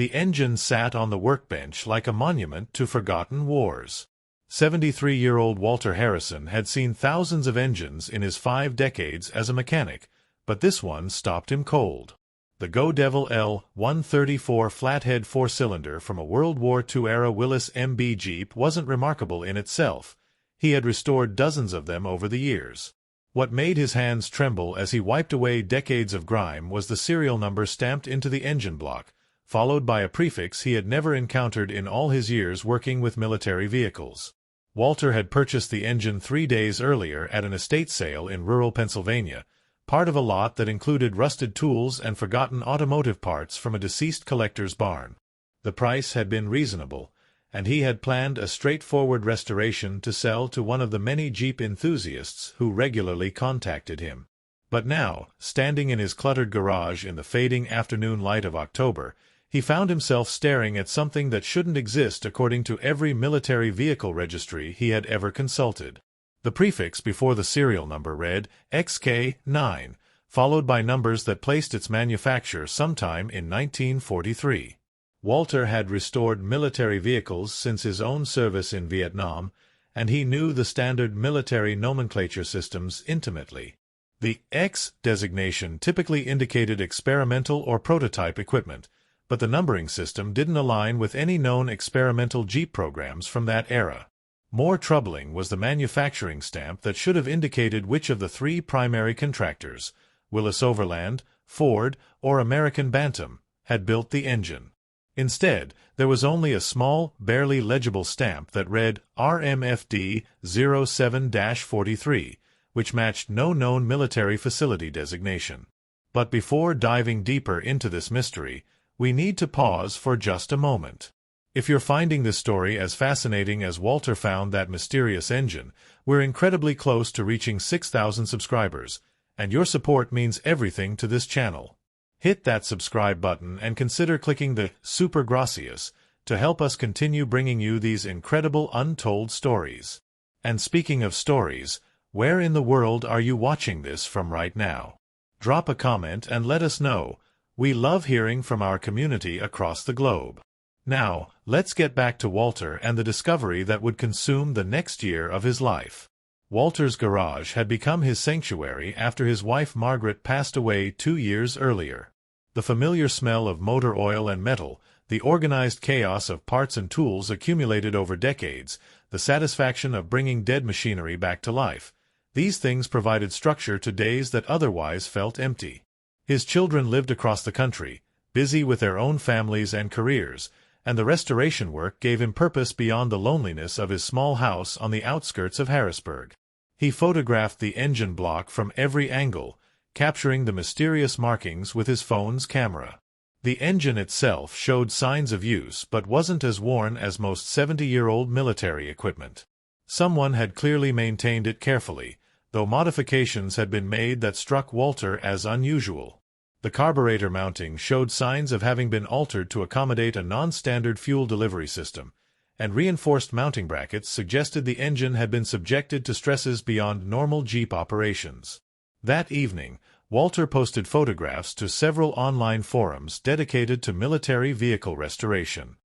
The engine sat on the workbench like a monument to forgotten wars. 73-year-old Walter Harrison had seen thousands of engines in his 5 decades as a mechanic, but this one stopped him cold. The Go Devil L-134 flathead 4-cylinder from a World War II-era Willys MB Jeep wasn't remarkable in itself. He had restored dozens of them over the years. What made his hands tremble as he wiped away decades of grime was the serial number stamped into the engine block, followed by a prefix he had never encountered in all his years working with military vehicles. Walter had purchased the engine 3 days earlier at an estate sale in rural Pennsylvania, part of a lot that included rusted tools and forgotten automotive parts from a deceased collector's barn. The price had been reasonable, and he had planned a straightforward restoration to sell to one of the many Jeep enthusiasts who regularly contacted him. But now, standing in his cluttered garage in the fading afternoon light of October, he found himself staring at something that shouldn't exist according to every military vehicle registry he had ever consulted. The prefix before the serial number read XK9, followed by numbers that placed its manufacture sometime in 1943. Walter had restored military vehicles since his own service in Vietnam, and he knew the standard military nomenclature systems intimately. The X designation typically indicated experimental or prototype equipment, but the numbering system didn't align with any known experimental Jeep programs from that era. More troubling was the manufacturing stamp that should have indicated which of the 3 primary contractors, Willys Overland, Ford, or American Bantam, had built the engine. Instead, there was only a small, barely legible stamp that read RMFD 07-43, which matched no known military facility designation. But before diving deeper into this mystery, we need to pause for just a moment. If you're finding this story as fascinating as Walter found that mysterious engine, we're incredibly close to reaching 6,000 subscribers, and your support means everything to this channel. Hit that subscribe button and consider clicking the Super Gracias to help us continue bringing you these incredible untold stories. And speaking of stories, where in the world are you watching this from right now? Drop a comment and let us know. We love hearing from our community across the globe. Now, let's get back to Walter and the discovery that would consume the next year of his life. Walter's garage had become his sanctuary after his wife Margaret passed away 2 years earlier. The familiar smell of motor oil and metal, the organized chaos of parts and tools accumulated over decades, the satisfaction of bringing dead machinery back to life, these things provided structure to days that otherwise felt empty. His children lived across the country, busy with their own families and careers, and the restoration work gave him purpose beyond the loneliness of his small house on the outskirts of Harrisburg. He photographed the engine block from every angle, capturing the mysterious markings with his phone's camera. The engine itself showed signs of use but wasn't as worn as most 70-year-old military equipment. Someone had clearly maintained it carefully, though modifications had been made that struck Walter as unusual. The carburetor mounting showed signs of having been altered to accommodate a non-standard fuel delivery system, and reinforced mounting brackets suggested the engine had been subjected to stresses beyond normal Jeep operations. That evening, Walter posted photographs to several online forums dedicated to military vehicle restoration.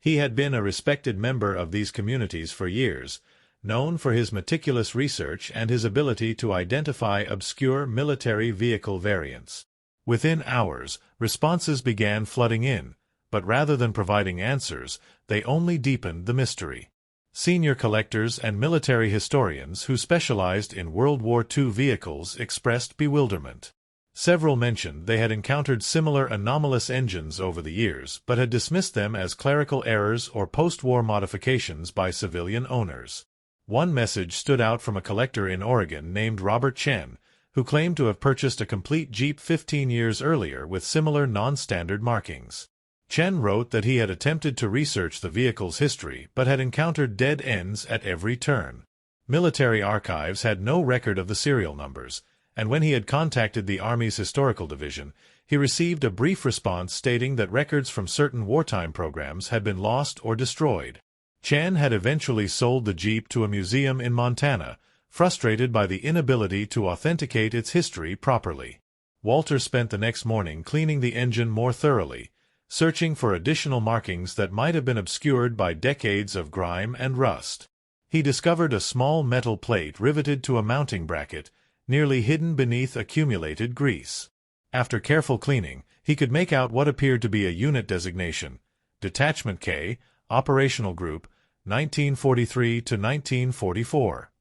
He had been a respected member of these communities for years, known for his meticulous research and his ability to identify obscure military vehicle variants. Within hours, responses began flooding in, but rather than providing answers, they only deepened the mystery. Senior collectors and military historians who specialized in World War II vehicles expressed bewilderment. Several mentioned they had encountered similar anomalous engines over the years but had dismissed them as clerical errors or post-war modifications by civilian owners. One message stood out from a collector in Oregon named Robert Chen, who claimed to have purchased a complete Jeep 15 years earlier with similar non-standard markings. Chen wrote that he had attempted to research the vehicle's history but had encountered dead ends at every turn. Military archives had no record of the serial numbers, and when he had contacted the Army's Historical Division, he received a brief response stating that records from certain wartime programs had been lost or destroyed. Chen had eventually sold the Jeep to a museum in Montana, frustrated by the inability to authenticate its history properly. Walter spent the next morning cleaning the engine more thoroughly, searching for additional markings that might have been obscured by decades of grime and rust. He discovered a small metal plate riveted to a mounting bracket, nearly hidden beneath accumulated grease. After careful cleaning, he could make out what appeared to be a unit designation, Detachment K, Operational Group, 1943 to 1944.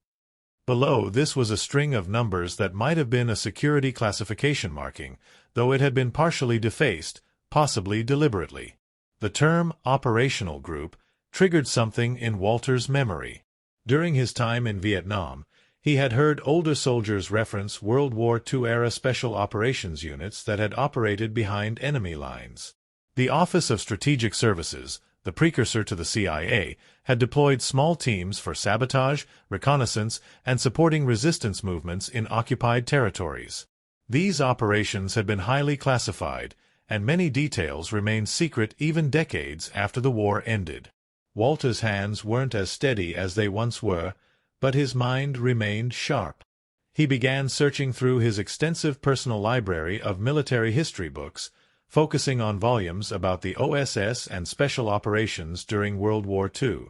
Below this was a string of numbers that might have been a security classification marking, though it had been partially defaced, possibly deliberately. The term Operational Group triggered something in Walter's memory. During his time in Vietnam, he had heard older soldiers reference World War II-era special operations units that had operated behind enemy lines. The Office of Strategic Services, the precursor to the CIA, had deployed small teams for sabotage, reconnaissance, and supporting resistance movements in occupied territories. These operations had been highly classified, and many details remained secret even decades after the war ended. Walter's hands weren't as steady as they once were, but his mind remained sharp. He began searching through his extensive personal library of military history books, focusing on volumes about the OSS and special operations during World War II.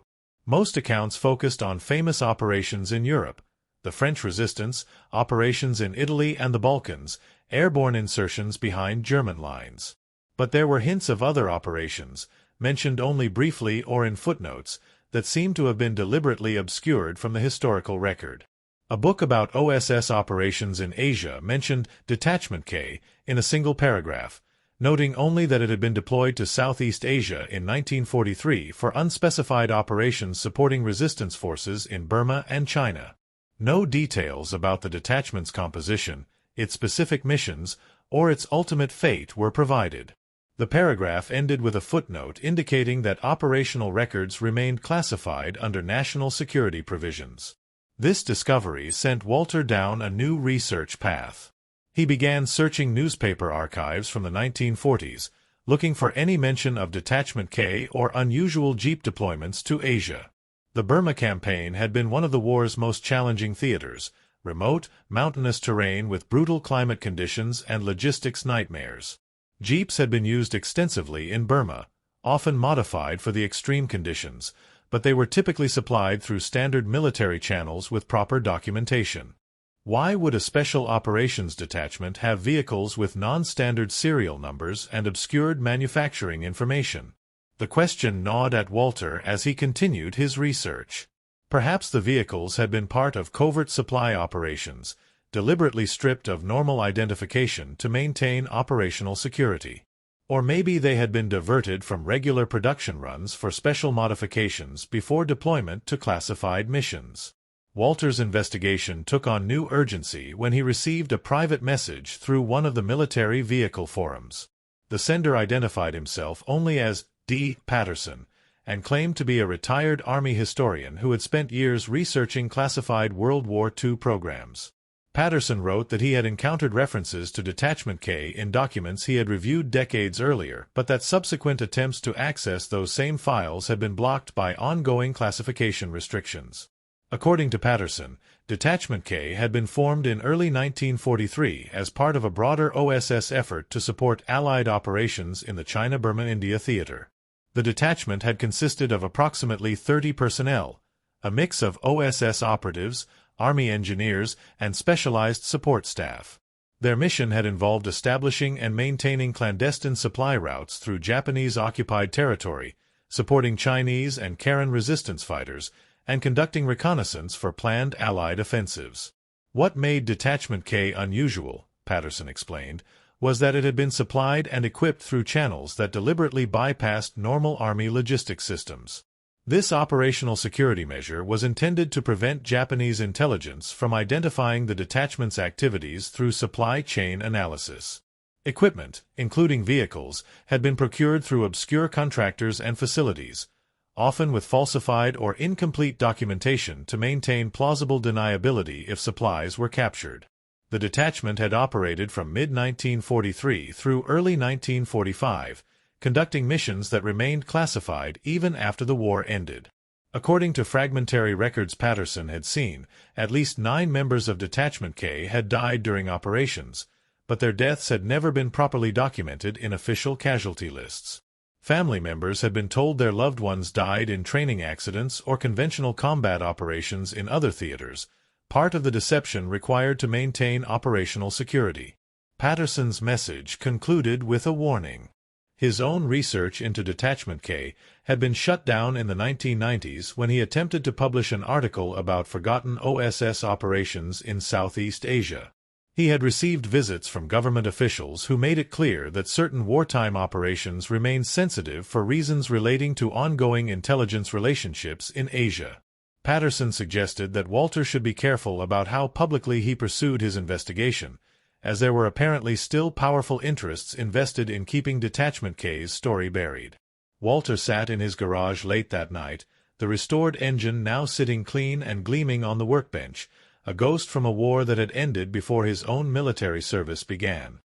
Most accounts focused on famous operations in Europe, the French resistance, operations in Italy and the Balkans, airborne insertions behind German lines. But there were hints of other operations, mentioned only briefly or in footnotes, that seemed to have been deliberately obscured from the historical record. A book about OSS operations in Asia mentioned Detachment K in a single paragraph, noting only that it had been deployed to Southeast Asia in 1943 for unspecified operations supporting resistance forces in Burma and China. No details about the detachment's composition, its specific missions, or its ultimate fate were provided. The paragraph ended with a footnote indicating that operational records remained classified under national security provisions. This discovery sent Walter down a new research path. He began searching newspaper archives from the 1940s, looking for any mention of Detachment K or unusual jeep deployments to Asia. The Burma campaign had been one of the war's most challenging theaters, remote, mountainous terrain with brutal climate conditions and logistics nightmares. Jeeps had been used extensively in Burma, often modified for the extreme conditions, but they were typically supplied through standard military channels with proper documentation. Why would a special operations detachment have vehicles with non-standard serial numbers and obscured manufacturing information? The question gnawed at Walter as he continued his research. Perhaps the vehicles had been part of covert supply operations, deliberately stripped of normal identification to maintain operational security. Or maybe they had been diverted from regular production runs for special modifications before deployment to classified missions. Walter's investigation took on new urgency when he received a private message through one of the military vehicle forums. The sender identified himself only as D. Patterson and claimed to be a retired Army historian who had spent years researching classified World War II programs. Patterson wrote that he had encountered references to Detachment K in documents he had reviewed decades earlier, but that subsequent attempts to access those same files had been blocked by ongoing classification restrictions. According to Patterson, Detachment K had been formed in early 1943 as part of a broader OSS effort to support Allied operations in the China-Burma-India theater. The detachment had consisted of approximately 30 personnel, a mix of OSS operatives, Army engineers, and specialized support staff. Their mission had involved establishing and maintaining clandestine supply routes through Japanese-occupied territory, supporting Chinese and Karen resistance fighters, and conducting reconnaissance for planned Allied offensives. What made Detachment K unusual, Patterson explained, was that it had been supplied and equipped through channels that deliberately bypassed normal Army logistics systems. This operational security measure was intended to prevent Japanese intelligence from identifying the detachment's activities through supply chain analysis. Equipment, including vehicles, had been procured through obscure contractors and facilities, often with falsified or incomplete documentation to maintain plausible deniability if supplies were captured. The detachment had operated from mid-1943 through early 1945, conducting missions that remained classified even after the war ended. According to fragmentary records Patterson had seen, at least 9 members of Detachment K had died during operations, but their deaths had never been properly documented in official casualty lists. Family members had been told their loved ones died in training accidents or conventional combat operations in other theaters, part of the deception required to maintain operational security. Patterson's message concluded with a warning. His own research into Detachment K had been shut down in the 1990s when he attempted to publish an article about forgotten OSS operations in Southeast Asia. He had received visits from government officials who made it clear that certain wartime operations remained sensitive for reasons relating to ongoing intelligence relationships in Asia. Patterson suggested that Walter should be careful about how publicly he pursued his investigation, as there were apparently still powerful interests invested in keeping Detachment K's story buried. Walter sat in his garage late that night, the restored engine now sitting clean and gleaming on the workbench, a ghost from a war that had ended before his own military service began.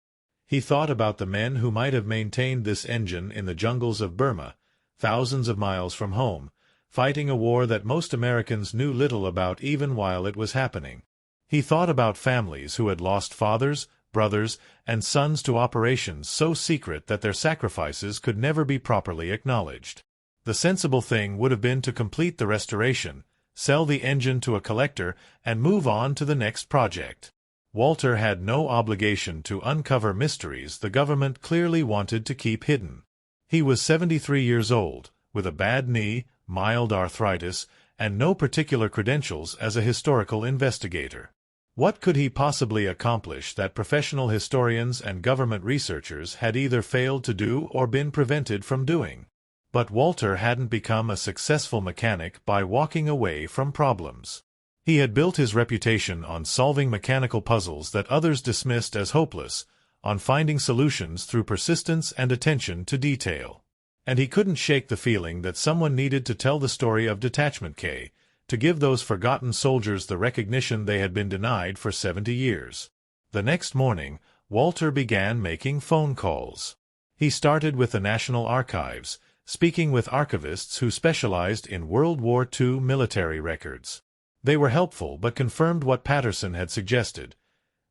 He thought about the men who might have maintained this engine in the jungles of Burma, thousands of miles from home, fighting a war that most Americans knew little about even while it was happening. He thought about families who had lost fathers, brothers, and sons to operations so secret that their sacrifices could never be properly acknowledged. The sensible thing would have been to complete the restoration, sell the engine to a collector, and move on to the next project. Walter had no obligation to uncover mysteries the government clearly wanted to keep hidden. He was 73 years old, with a bad knee, mild arthritis, and no particular credentials as a historical investigator. What could he possibly accomplish that professional historians and government researchers had either failed to do or been prevented from doing? But Walter hadn't become a successful mechanic by walking away from problems. He had built his reputation on solving mechanical puzzles that others dismissed as hopeless, on finding solutions through persistence and attention to detail. And he couldn't shake the feeling that someone needed to tell the story of Detachment K, to give those forgotten soldiers the recognition they had been denied for 70 years. The next morning, Walter began making phone calls. He started with the National Archives, speaking with archivists who specialized in World War II military records. They were helpful but confirmed what Patterson had suggested.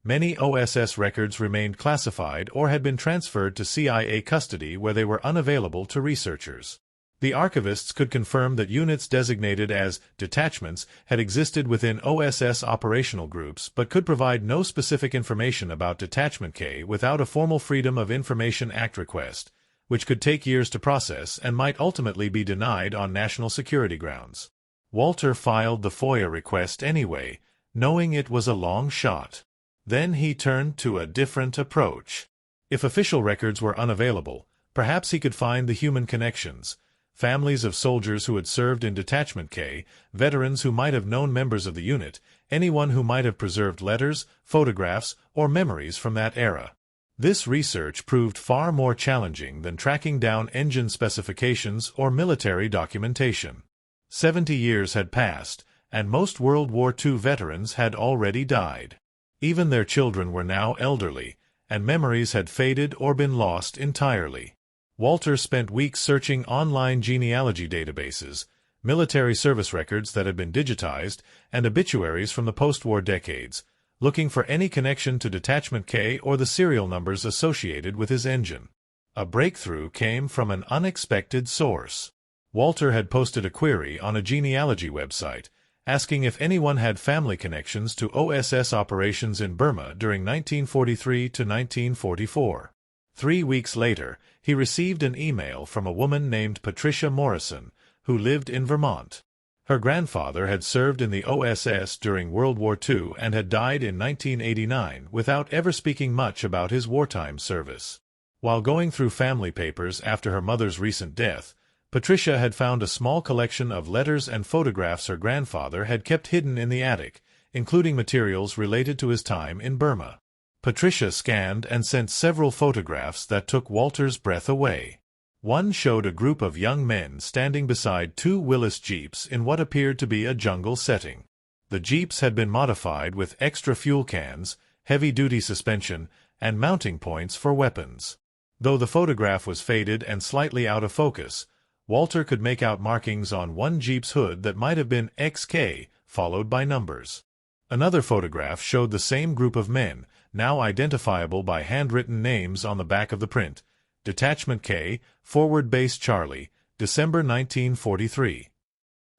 Many OSS records remained classified or had been transferred to CIA custody where they were unavailable to researchers. The archivists could confirm that units designated as detachments had existed within OSS operational groups but could provide no specific information about Detachment K without a formal Freedom of Information Act request, which could take years to process and might ultimately be denied on national security grounds. Walter filed the FOIA request anyway, knowing it was a long shot. Then he turned to a different approach. If official records were unavailable, perhaps he could find the human connections, families of soldiers who had served in Detachment K, veterans who might have known members of the unit, anyone who might have preserved letters, photographs, or memories from that era. This research proved far more challenging than tracking down engine specifications or military documentation. 70 years had passed, and most World War II veterans had already died. Even their children were now elderly, and memories had faded or been lost entirely. Walter spent weeks searching online genealogy databases, military service records that had been digitized, and obituaries from the post-war decades, looking for any connection to Detachment K or the serial numbers associated with his engine. A breakthrough came from an unexpected source. Walter had posted a query on a genealogy website, asking if anyone had family connections to OSS operations in Burma during 1943 to 1944. 3 weeks later, he received an email from a woman named Patricia Morrison, who lived in Vermont. Her grandfather had served in the OSS during World War II and had died in 1989 without ever speaking much about his wartime service. While going through family papers after her mother's recent death, Patricia had found a small collection of letters and photographs her grandfather had kept hidden in the attic, including materials related to his time in Burma. Patricia scanned and sent several photographs that took Walter's breath away. One showed a group of young men standing beside 2 Willys Jeeps in what appeared to be a jungle setting. The Jeeps had been modified with extra fuel cans, heavy-duty suspension, and mounting points for weapons. Though the photograph was faded and slightly out of focus, Walter could make out markings on one Jeep's hood that might have been XK, followed by numbers. Another photograph showed the same group of men, now identifiable by handwritten names on the back of the print, Detachment K, Forward Base Charlie, December 1943.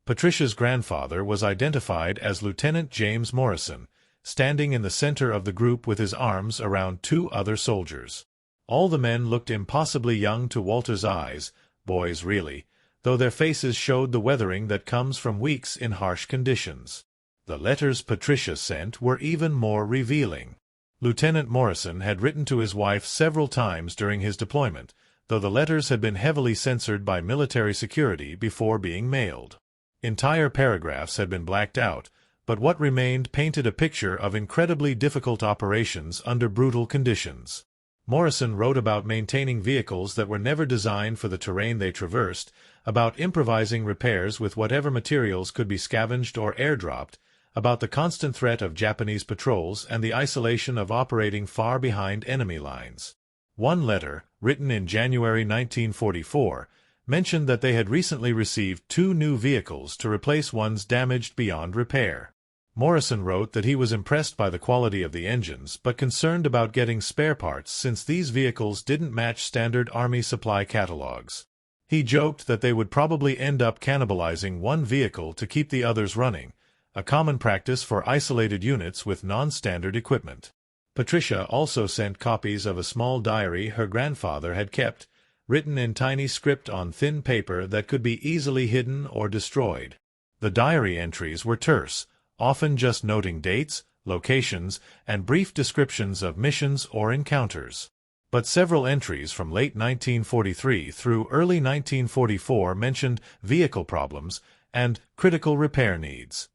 Patricia's grandfather was identified as Lieutenant James Morrison, standing in the center of the group with his arms around two other soldiers. All the men looked impossibly young to Walter's eyes, boys really, though their faces showed the weathering that comes from weeks in harsh conditions. The letters Patricia sent were even more revealing. Lieutenant Morrison had written to his wife several times during his deployment, though the letters had been heavily censored by military security before being mailed. Entire paragraphs had been blacked out, but what remained painted a picture of incredibly difficult operations under brutal conditions. Morrison wrote about maintaining vehicles that were never designed for the terrain they traversed, about improvising repairs with whatever materials could be scavenged or airdropped, about the constant threat of Japanese patrols and the isolation of operating far behind enemy lines. One letter, written in January 1944, mentioned that they had recently received 2 new vehicles to replace ones damaged beyond repair. Morrison wrote that he was impressed by the quality of the engines but concerned about getting spare parts since these vehicles didn't match standard Army supply catalogs. He joked that they would probably end up cannibalizing one vehicle to keep the others running, a common practice for isolated units with non-standard equipment. Patricia also sent copies of a small diary her grandfather had kept, written in tiny script on thin paper that could be easily hidden or destroyed. The diary entries were terse, often just noting dates, locations, and brief descriptions of missions or encounters. But several entries from late 1943 through early 1944 mentioned vehicle problems and critical repair needs.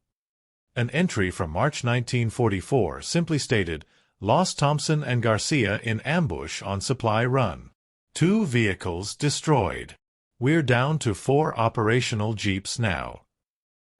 An entry from March 1944 simply stated, "Lost Thompson and Garcia in ambush on supply run. 2 vehicles destroyed. We're down to 4 operational jeeps now."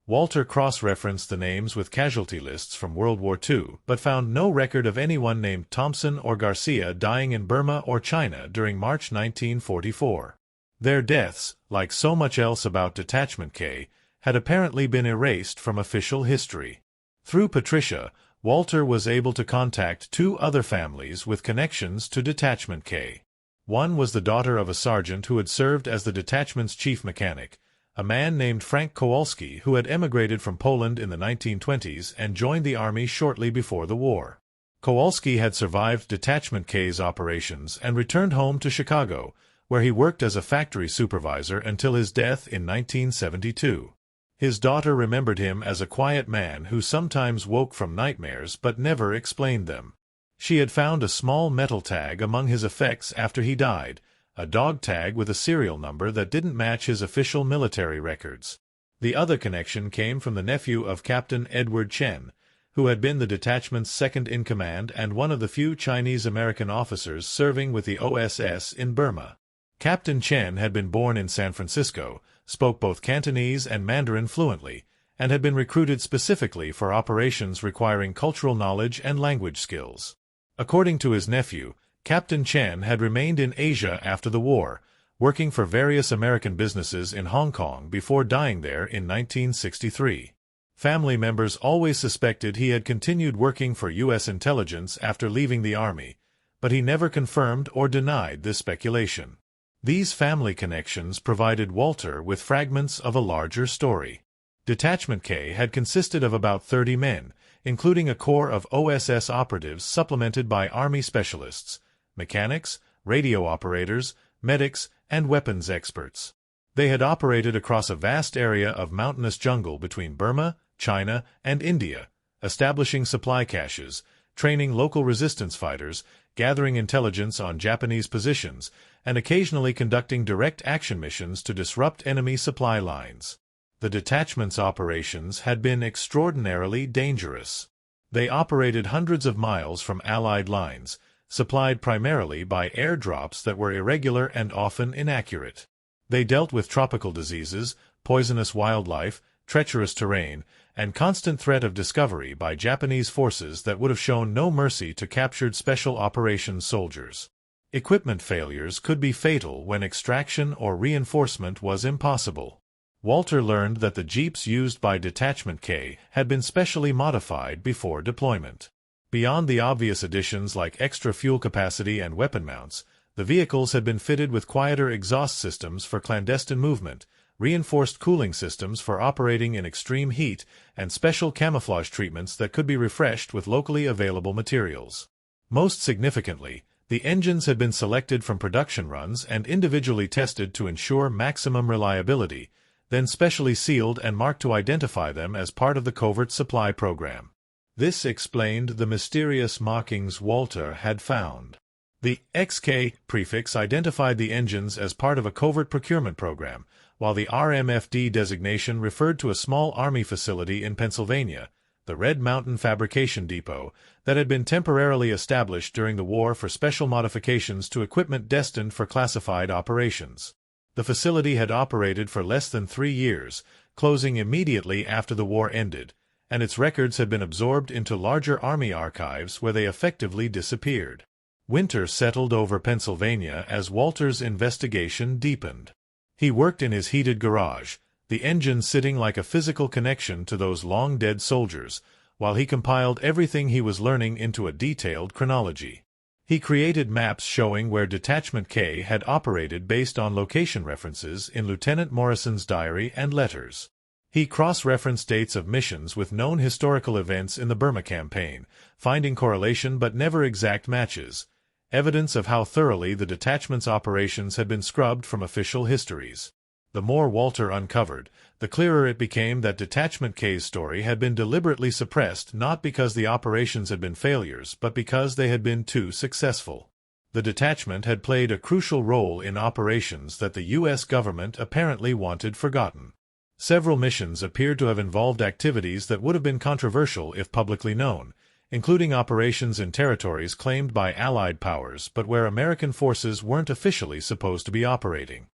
Walter cross-referenced the names with casualty lists from World War II, but found no record of anyone named Thompson or Garcia dying in Burma or China during March 1944. Their deaths, like so much else about Detachment K, had apparently been erased from official history. Through Patricia, Walter was able to contact 2 other families with connections to Detachment K. One was the daughter of a sergeant who had served as the detachment's chief mechanic, a man named Frank Kowalski who had emigrated from Poland in the 1920s and joined the Army shortly before the war. Kowalski had survived Detachment K's operations and returned home to Chicago, where he worked as a factory supervisor until his death in 1972. His daughter remembered him as a quiet man who sometimes woke from nightmares but never explained them. She had found a small metal tag among his effects after he died, a dog tag with a serial number that didn't match his official military records. The other connection came from the nephew of Captain Edward Chen, who had been the detachment's second-in-command and one of the few Chinese-American officers serving with the OSS in Burma. Captain Chen had been born in San Francisco, spoke both Cantonese and Mandarin fluently, and had been recruited specifically for operations requiring cultural knowledge and language skills. According to his nephew, Captain Chen had remained in Asia after the war, working for various American businesses in Hong Kong before dying there in 1963. Family members always suspected he had continued working for U.S. intelligence after leaving the Army, but he never confirmed or denied this speculation. These family connections provided Walter with fragments of a larger story. Detachment K had consisted of about 30 men, including a corps of OSS operatives supplemented by Army specialists, mechanics, radio operators, medics, and weapons experts. They had operated across a vast area of mountainous jungle between Burma, China, and India, establishing supply caches, training local resistance fighters, gathering intelligence on Japanese positions, and occasionally conducting direct action missions to disrupt enemy supply lines. The detachment's operations had been extraordinarily dangerous. They operated hundreds of miles from Allied lines, supplied primarily by airdrops that were irregular and often inaccurate. They dealt with tropical diseases, poisonous wildlife, treacherous terrain, and constant threat of discovery by Japanese forces that would have shown no mercy to captured Special Operations soldiers. Equipment failures could be fatal when extraction or reinforcement was impossible. Walter learned that the jeeps used by Detachment K had been specially modified before deployment. Beyond the obvious additions like extra fuel capacity and weapon mounts, The vehicles had been fitted with quieter exhaust systems for clandestine movement, reinforced cooling systems for operating in extreme heat, and special camouflage treatments that could be refreshed with locally available materials. Most significantly, the engines had been selected from production runs and individually tested to ensure maximum reliability, then specially sealed and marked to identify them as part of the covert supply program. This explained the mysterious markings Walter had found. The XK prefix identified the engines as part of a covert procurement program, while the RMFD designation referred to a small Army facility in Pennsylvania, the Red Mountain Fabrication Depot, that had been temporarily established during the war for special modifications to equipment destined for classified operations. The facility had operated for less than 3 years, closing immediately after the war ended, and its records had been absorbed into larger Army archives where they effectively disappeared. Winter settled over Pennsylvania as Walter's investigation deepened. He worked in his heated garage, the engine sitting like a physical connection to those long-dead soldiers, while he compiled everything he was learning into a detailed chronology. He created maps showing where Detachment K had operated based on location references in Lieutenant Morrison's diary and letters. He cross-referenced dates of missions with known historical events in the Burma campaign, finding correlation but never exact matches, evidence of how thoroughly the detachment's operations had been scrubbed from official histories. The more Walter uncovered, the clearer it became that Detachment K's story had been deliberately suppressed not because the operations had been failures but because they had been too successful. The detachment had played a crucial role in operations that the U.S. government apparently wanted forgotten. Several missions appeared to have involved activities that would have been controversial if publicly known, including operations in territories claimed by Allied powers but where American forces weren't officially supposed to be operating.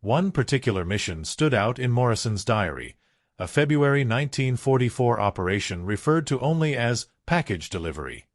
One particular mission stood out in Morrison's diary, a February 1944 operation referred to only as package delivery.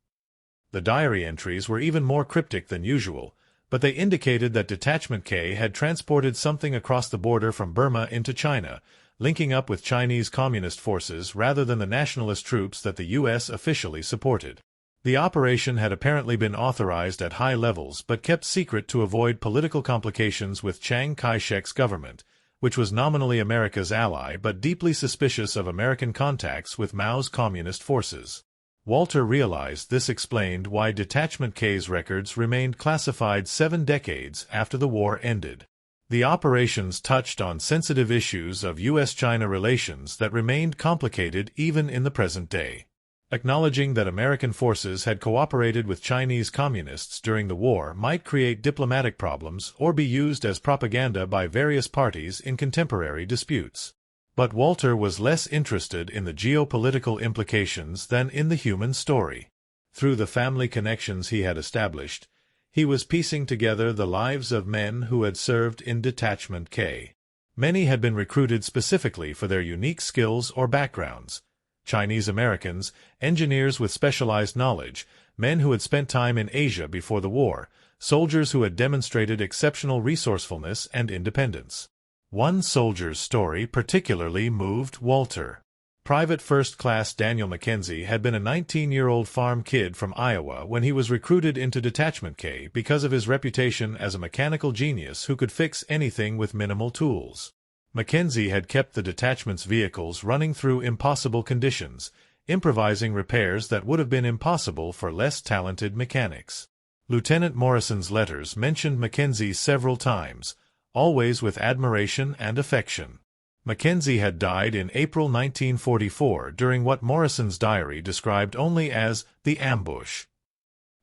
The diary entries were even more cryptic than usual, but they indicated that Detachment K had transported something across the border from Burma into China, linking up with Chinese Communist forces rather than the nationalist troops that the U.S. officially supported. The operation had apparently been authorized at high levels but kept secret to avoid political complications with Chiang Kai-shek's government, which was nominally America's ally but deeply suspicious of American contacts with Mao's communist forces. Walter realized this explained why Detachment K's records remained classified 7 decades after the war ended. The operations touched on sensitive issues of U.S.-China relations that remained complicated even in the present day. Acknowledging that American forces had cooperated with Chinese communists during the war might create diplomatic problems or be used as propaganda by various parties in contemporary disputes. But Walter was less interested in the geopolitical implications than in the human story. Through the family connections he had established, he was piecing together the lives of men who had served in Detachment K. Many had been recruited specifically for their unique skills or backgrounds. Chinese Americans, engineers with specialized knowledge, men who had spent time in Asia before the war, soldiers who had demonstrated exceptional resourcefulness and independence. One soldier's story particularly moved Walter. Private First Class Daniel Mackenzie had been a 19-year-old farm kid from Iowa when he was recruited into Detachment K because of his reputation as a mechanical genius who could fix anything with minimal tools. Mackenzie had kept the detachment's vehicles running through impossible conditions, improvising repairs that would have been impossible for less talented mechanics. Lieutenant Morrison's letters mentioned Mackenzie several times, always with admiration and affection. Mackenzie had died in April 1944 during what Morrison's diary described only as the ambush.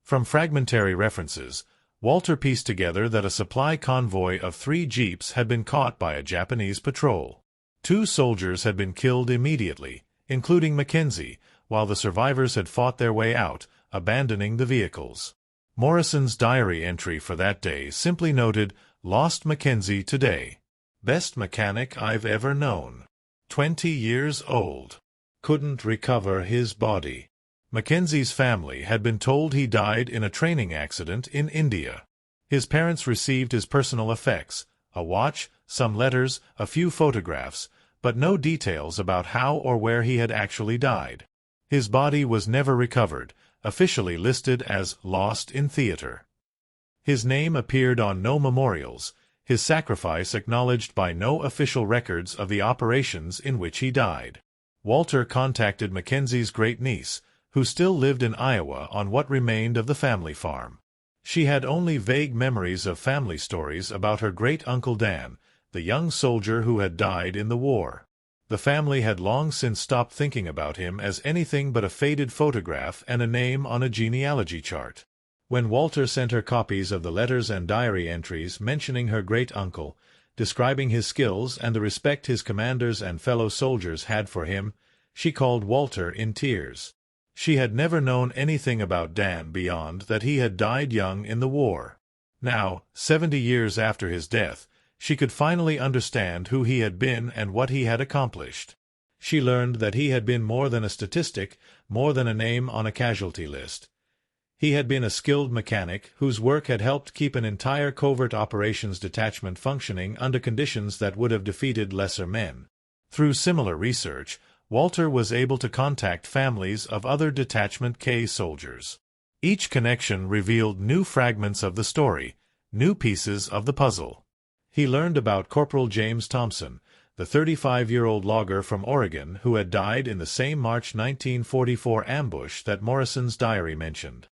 From fragmentary references, Walter pieced together that a supply convoy of 3 jeeps had been caught by a Japanese patrol. 2 soldiers had been killed immediately, including Mackenzie, while the survivors had fought their way out, abandoning the vehicles. Morrison's diary entry for that day simply noted, "Lost Mackenzie today. Best mechanic I've ever known. 20 years old. Couldn't recover his body." Mackenzie's family had been told he died in a training accident in India. His parents received his personal effects, a watch, some letters, a few photographs, but no details about how or where he had actually died. His body was never recovered, officially listed as lost in theater. His name appeared on no memorials, his sacrifice acknowledged by no official records of the operations in which he died. Walter contacted Mackenzie's great-niece, who still lived in Iowa on what remained of the family farm. She had only vague memories of family stories about her great-uncle Dan, the young soldier who had died in the war. The family had long since stopped thinking about him as anything but a faded photograph and a name on a genealogy chart. When Walter sent her copies of the letters and diary entries mentioning her great-uncle, describing his skills and the respect his commanders and fellow soldiers had for him, she called Walter in tears. She had never known anything about Dan beyond that he had died young in the war. Now, 70 years after his death, she could finally understand who he had been and what he had accomplished. She learned that he had been more than a statistic, more than a name on a casualty list. He had been a skilled mechanic whose work had helped keep an entire covert operations detachment functioning under conditions that would have defeated lesser men. Through similar research, Walter was able to contact families of other Detachment K soldiers. Each connection revealed new fragments of the story, new pieces of the puzzle. He learned about Corporal James Thompson, the 35-year-old logger from Oregon who had died in the same March 1944 ambush that Morrison's diary mentioned.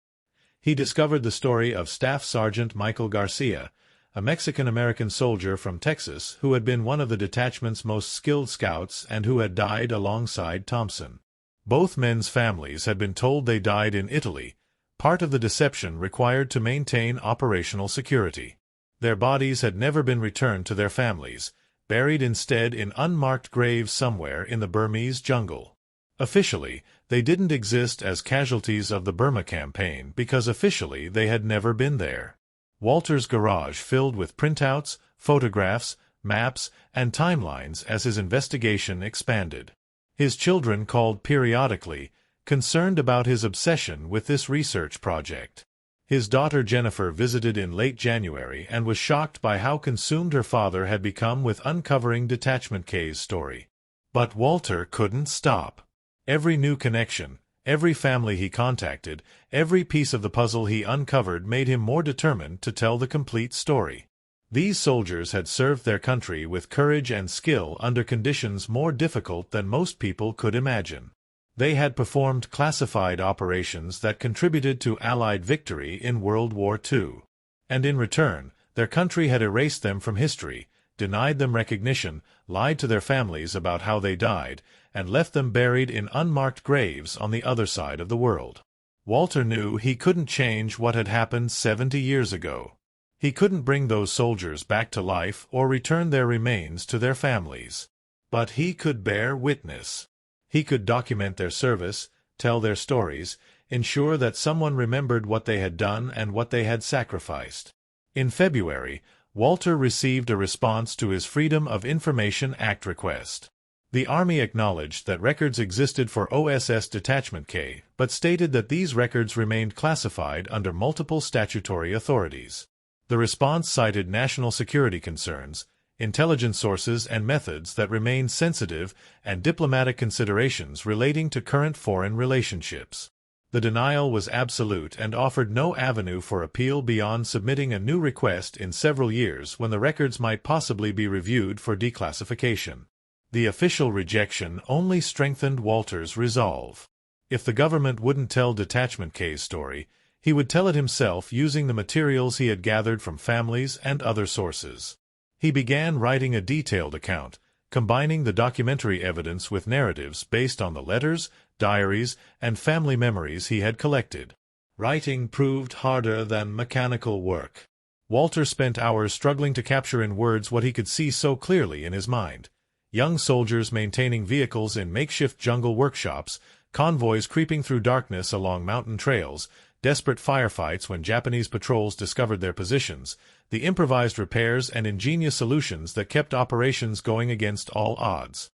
He discovered the story of Staff Sergeant Michael Garcia, a Mexican-American soldier from Texas who had been one of the detachment's most skilled scouts and who had died alongside Thompson. Both men's families had been told they died in Italy, part of the deception required to maintain operational security. Their bodies had never been returned to their families, buried instead in unmarked graves somewhere in the Burmese jungle. Officially, they didn't exist as casualties of the Burma campaign because officially they had never been there. Walter's garage filled with printouts, photographs, maps, and timelines as his investigation expanded. His children called periodically, concerned about his obsession with this research project. His daughter Jennifer visited in late January and was shocked by how consumed her father had become with uncovering Detachment K's story. But Walter couldn't stop. Every new connection, every family he contacted, every piece of the puzzle he uncovered made him more determined to tell the complete story. These soldiers had served their country with courage and skill under conditions more difficult than most people could imagine. They had performed classified operations that contributed to Allied victory in World War II. And in return, their country had erased them from history, denied them recognition, lied to their families about how they died, and left them buried in unmarked graves on the other side of the world. Walter knew he couldn't change what had happened 70 years ago. He couldn't bring those soldiers back to life or return their remains to their families. But he could bear witness. He could document their service, tell their stories, ensure that someone remembered what they had done and what they had sacrificed. In February, Walter received a response to his Freedom of Information Act request. The Army acknowledged that records existed for OSS Detachment K, but stated that these records remained classified under multiple statutory authorities. The response cited national security concerns, intelligence sources and methods that remain sensitive, and diplomatic considerations relating to current foreign relationships. The denial was absolute and offered no avenue for appeal beyond submitting a new request in several years when the records might possibly be reviewed for declassification. The official rejection only strengthened Walter's resolve. If the government wouldn't tell Detachment K's story, he would tell it himself using the materials he had gathered from families and other sources. He began writing a detailed account, combining the documentary evidence with narratives based on the letters, diaries, and family memories he had collected. Writing proved harder than mechanical work. Walter spent hours struggling to capture in words what he could see so clearly in his mind. Young soldiers maintaining vehicles in makeshift jungle workshops, convoys creeping through darkness along mountain trails, desperate firefights when Japanese patrols discovered their positions, the improvised repairs and ingenious solutions that kept operations going against all odds.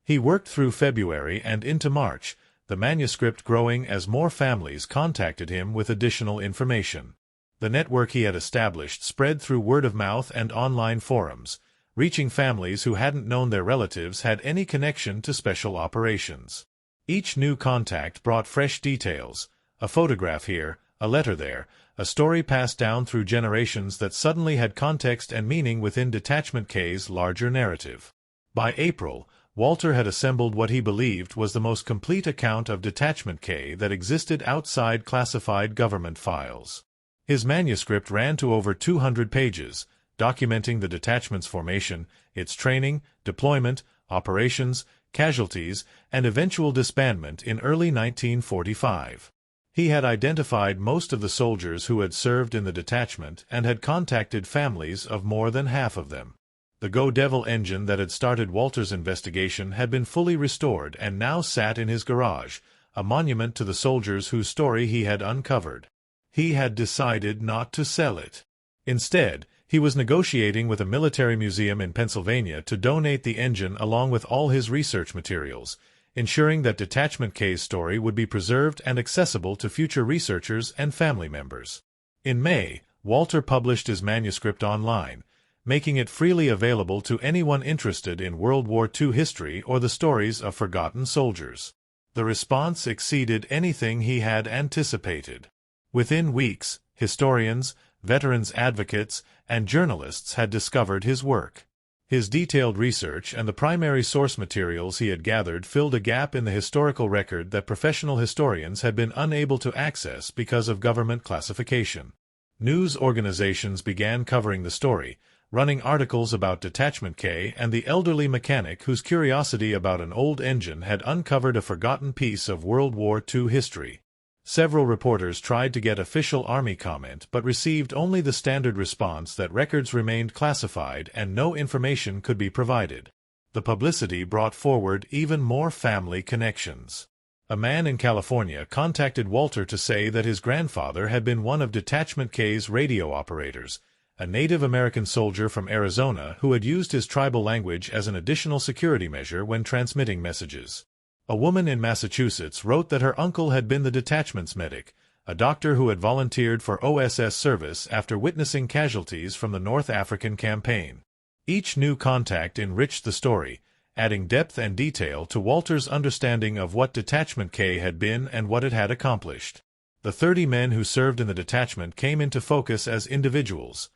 He worked through February and into March, the manuscript growing as more families contacted him with additional information. The network he had established spread through word of mouth and online forums, reaching families who hadn't known their relatives had any connection to special operations. Each new contact brought fresh details, a photograph here, a letter there, a story passed down through generations that suddenly had context and meaning within Detachment K's larger narrative. By April, Walter had assembled what he believed was the most complete account of Detachment K that existed outside classified government files. His manuscript ran to over 200 pages, documenting the detachment's formation, its training, deployment, operations, casualties, and eventual disbandment in early 1945. He had identified most of the soldiers who had served in the detachment and had contacted families of more than half of them. The Go Devil engine that had started Walter's investigation had been fully restored and now sat in his garage, a monument to the soldiers whose story he had uncovered. He had decided not to sell it. Instead, he was negotiating with a military museum in Pennsylvania to donate the engine along with all his research materials, ensuring that Detachment K's story would be preserved and accessible to future researchers and family members. In May, Walter published his manuscript online, making it freely available to anyone interested in World War II history or the stories of forgotten soldiers. The response exceeded anything he had anticipated. Within weeks, historians, veterans advocates, and journalists had discovered his work. His detailed research and the primary source materials he had gathered filled a gap in the historical record that professional historians had been unable to access because of government classification. News organizations began covering the story, running articles about Detachment K and the elderly mechanic whose curiosity about an old engine had uncovered a forgotten piece of World War II history. Several reporters tried to get official Army comment but received only the standard response that records remained classified and no information could be provided. The publicity brought forward even more family connections. A man in California contacted Walter to say that his grandfather had been one of Detachment K's radio operators, a Native American soldier from Arizona who had used his tribal language as an additional security measure when transmitting messages. A woman in Massachusetts wrote that her uncle had been the detachment's medic, a doctor who had volunteered for OSS service after witnessing casualties from the North African campaign. Each new contact enriched the story, adding depth and detail to Walter's understanding of what Detachment K had been and what it had accomplished. The 30 men who served in the detachment came into focus as individuals,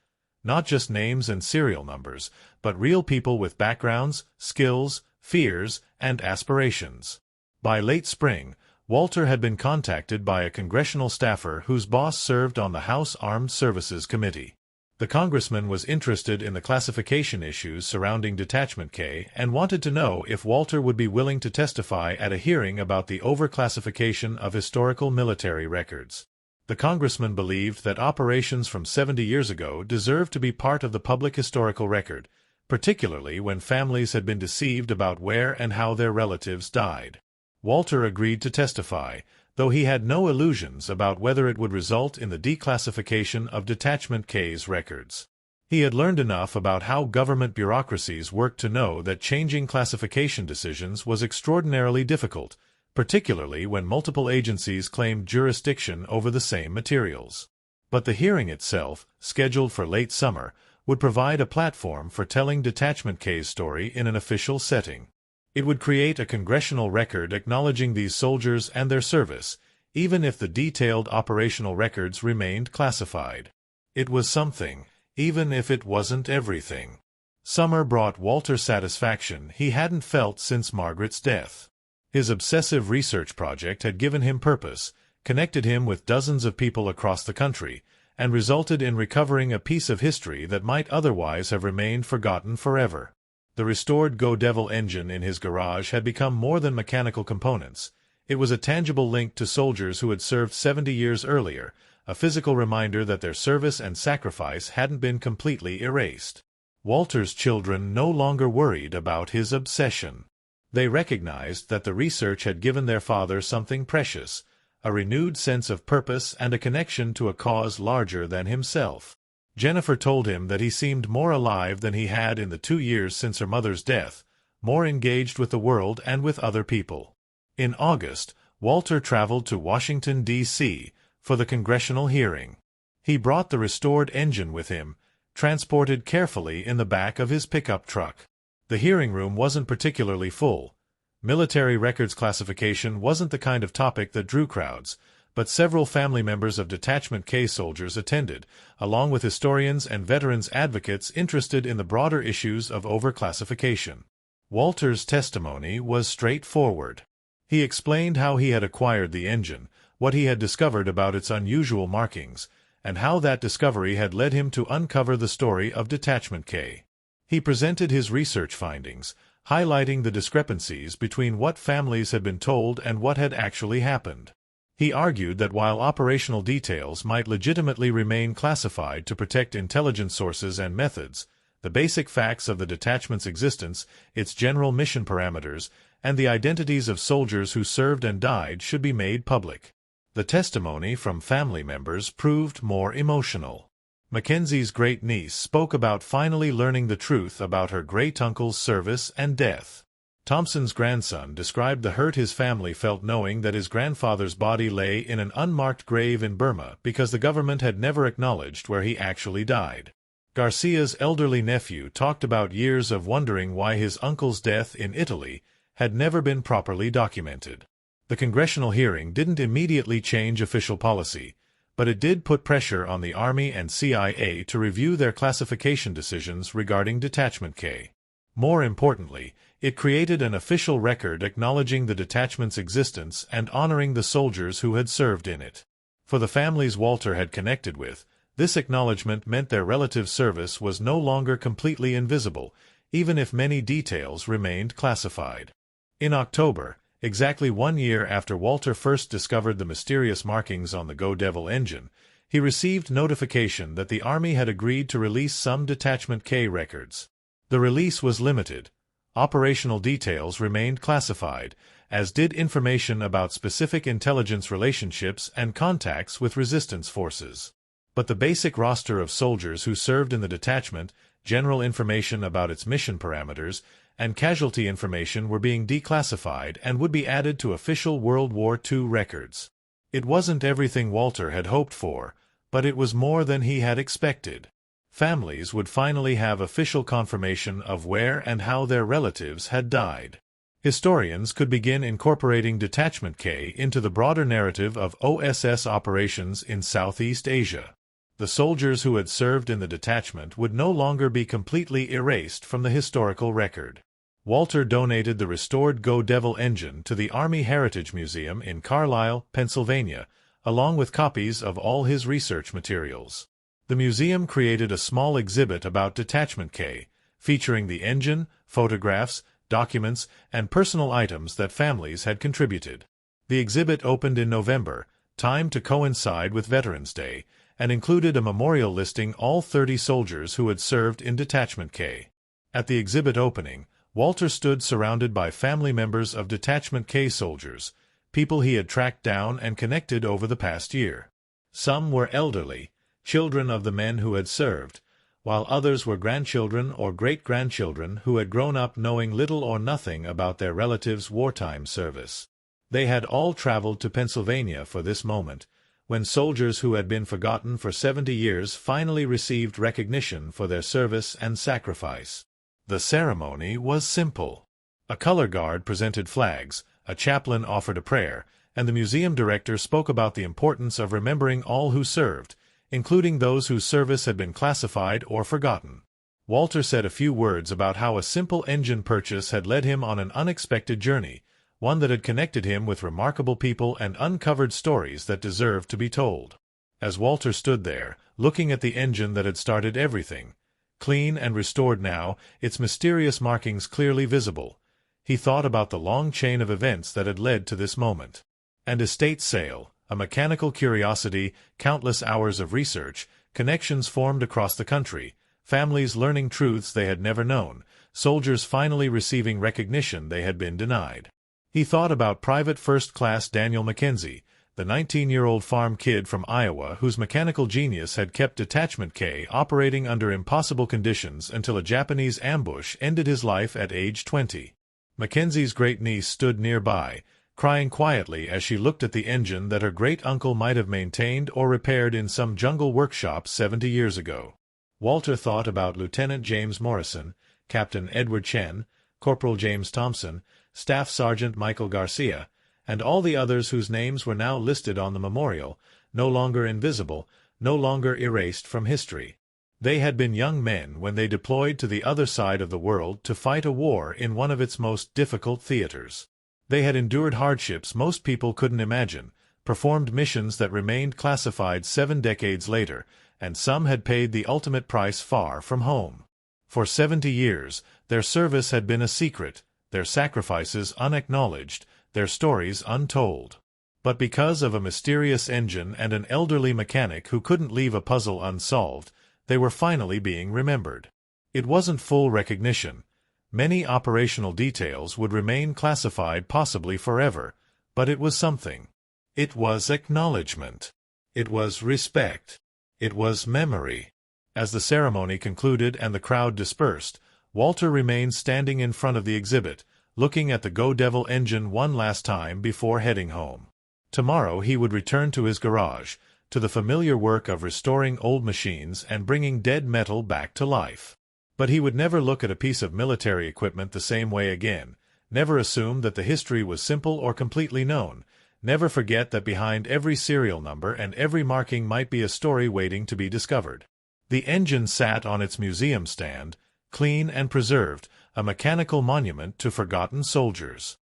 not just names and serial numbers, but real people with backgrounds, skills, fears, and aspirations. By late spring, Walter had been contacted by a congressional staffer whose boss served on the House Armed Services Committee. The congressman was interested in the classification issues surrounding Detachment K and wanted to know if Walter would be willing to testify at a hearing about the overclassification of historical military records. The congressman believed that operations from 70 years ago deserved to be part of the public historical record, particularly when families had been deceived about where and how their relatives died. Walter agreed to testify, though he had no illusions about whether it would result in the declassification of Detachment K's records. He had learned enough about how government bureaucracies worked to know that changing classification decisions was extraordinarily difficult, particularly when multiple agencies claimed jurisdiction over the same materials. But the hearing itself, scheduled for late summer, would provide a platform for telling Detachment K's story in an official setting. It would create a congressional record acknowledging these soldiers and their service, even if the detailed operational records remained classified. It was something, even if it wasn't everything. Summer brought Walter satisfaction he hadn't felt since Margaret's death. His obsessive research project had given him purpose, connected him with dozens of people across the country, and resulted in recovering a piece of history that might otherwise have remained forgotten forever. The restored Go Devil engine in his garage had become more than mechanical components. It was a tangible link to soldiers who had served 70 years earlier, a physical reminder that their service and sacrifice hadn't been completely erased. Walter's children no longer worried about his obsession. They recognized that the research had given their father something precious, a renewed sense of purpose and a connection to a cause larger than himself. Jennifer told him that he seemed more alive than he had in the 2 years since her mother's death, more engaged with the world and with other people. In August, Walter traveled to Washington, D.C., for the congressional hearing. He brought the restored engine with him, transported carefully in the back of his pickup truck. The hearing room wasn't particularly full. Military records classification wasn't the kind of topic that drew crowds, but several family members of Detachment K soldiers attended, along with historians and veterans advocates interested in the broader issues of overclassification. Walter's testimony was straightforward. He explained how he had acquired the engine, what he had discovered about its unusual markings, and how that discovery had led him to uncover the story of Detachment K. He presented his research findings, highlighting the discrepancies between what families had been told and what had actually happened. He argued that while operational details might legitimately remain classified to protect intelligence sources and methods, the basic facts of the detachment's existence, its general mission parameters, and the identities of soldiers who served and died should be made public. The testimony from family members proved more emotional. Mackenzie's great-niece spoke about finally learning the truth about her great-uncle's service and death. Thompson's grandson described the hurt his family felt knowing that his grandfather's body lay in an unmarked grave in Burma because the government had never acknowledged where he actually died. Garcia's elderly nephew talked about years of wondering why his uncle's death in Italy had never been properly documented. The congressional hearing didn't immediately change official policy, but it did put pressure on the Army and CIA to review their classification decisions regarding Detachment K. More importantly, it created an official record acknowledging the detachment's existence and honoring the soldiers who had served in it. For the families Walter had connected with, this acknowledgement meant their relative service was no longer completely invisible, even if many details remained classified. In October, exactly 1 year after Walter first discovered the mysterious markings on the Go Devil engine, he received notification that the Army had agreed to release some Detachment K records. The release was limited. Operational details remained classified, as did information about specific intelligence relationships and contacts with resistance forces. But the basic roster of soldiers who served in the detachment, general information about its mission parameters, and casualty information were being declassified and would be added to official World War II records. It wasn't everything Walter had hoped for, but it was more than he had expected. Families would finally have official confirmation of where and how their relatives had died. Historians could begin incorporating Detachment K into the broader narrative of OSS operations in Southeast Asia. The soldiers who had served in the detachment would no longer be completely erased from the historical record. Walter donated the restored Go Devil engine to the Army Heritage Museum in Carlisle, Pennsylvania, along with copies of all his research materials. The museum created a small exhibit about Detachment K, featuring the engine, photographs, documents, and personal items that families had contributed. The exhibit opened in November, timed to coincide with Veterans Day, and included a memorial listing all 30 soldiers who had served in Detachment K. At the exhibit opening, Walter stood surrounded by family members of Detachment K soldiers, people he had tracked down and connected over the past year. Some were elderly, children of the men who had served, while others were grandchildren or great-grandchildren who had grown up knowing little or nothing about their relatives' wartime service. They had all traveled to Pennsylvania for this moment, when soldiers who had been forgotten for 70 years finally received recognition for their service and sacrifice. The ceremony was simple. A color guard presented flags, a chaplain offered a prayer, and the museum director spoke about the importance of remembering all who served, including those whose service had been classified or forgotten. Walter said a few words about how a simple engine purchase had led him on an unexpected journey, one that had connected him with remarkable people and uncovered stories that deserved to be told. As Walter stood there, looking at the engine that had started everything, clean and restored now, its mysterious markings clearly visible, he thought about the long chain of events that had led to this moment. An estate sale, a mechanical curiosity, countless hours of research, connections formed across the country, families learning truths they had never known, soldiers finally receiving recognition they had been denied. He thought about Private First Class Daniel Mackenzie, the 19-year-old farm kid from Iowa whose mechanical genius had kept Detachment K operating under impossible conditions until a Japanese ambush ended his life at age 20. Mackenzie's great-niece stood nearby, crying quietly as she looked at the engine that her great-uncle might have maintained or repaired in some jungle workshop 70 years ago. Walter thought about Lieutenant James Morrison, Captain Edward Chen, Corporal James Thompson, Staff Sergeant Michael Garcia, and all the others whose names were now listed on the memorial, no longer invisible, no longer erased from history. They had been young men when they deployed to the other side of the world to fight a war in one of its most difficult theaters. They had endured hardships most people couldn't imagine, performed missions that remained classified 7 decades later, and some had paid the ultimate price far from home. For 70 years, their service had been a secret, their sacrifices unacknowledged, their stories untold. But because of a mysterious engine and an elderly mechanic who couldn't leave a puzzle unsolved, they were finally being remembered. It wasn't full recognition. Many operational details would remain classified possibly forever, but it was something. It was acknowledgement. It was respect. It was memory. As the ceremony concluded and the crowd dispersed, Walter remained standing in front of the exhibit, looking at the Go Devil engine one last time before heading home. Tomorrow he would return to his garage, to the familiar work of restoring old machines and bringing dead metal back to life. But he would never look at a piece of military equipment the same way again, never assume that the history was simple or completely known, never forget that behind every serial number and every marking might be a story waiting to be discovered. The engine sat on its museum stand, clean and preserved, a mechanical monument to forgotten soldiers.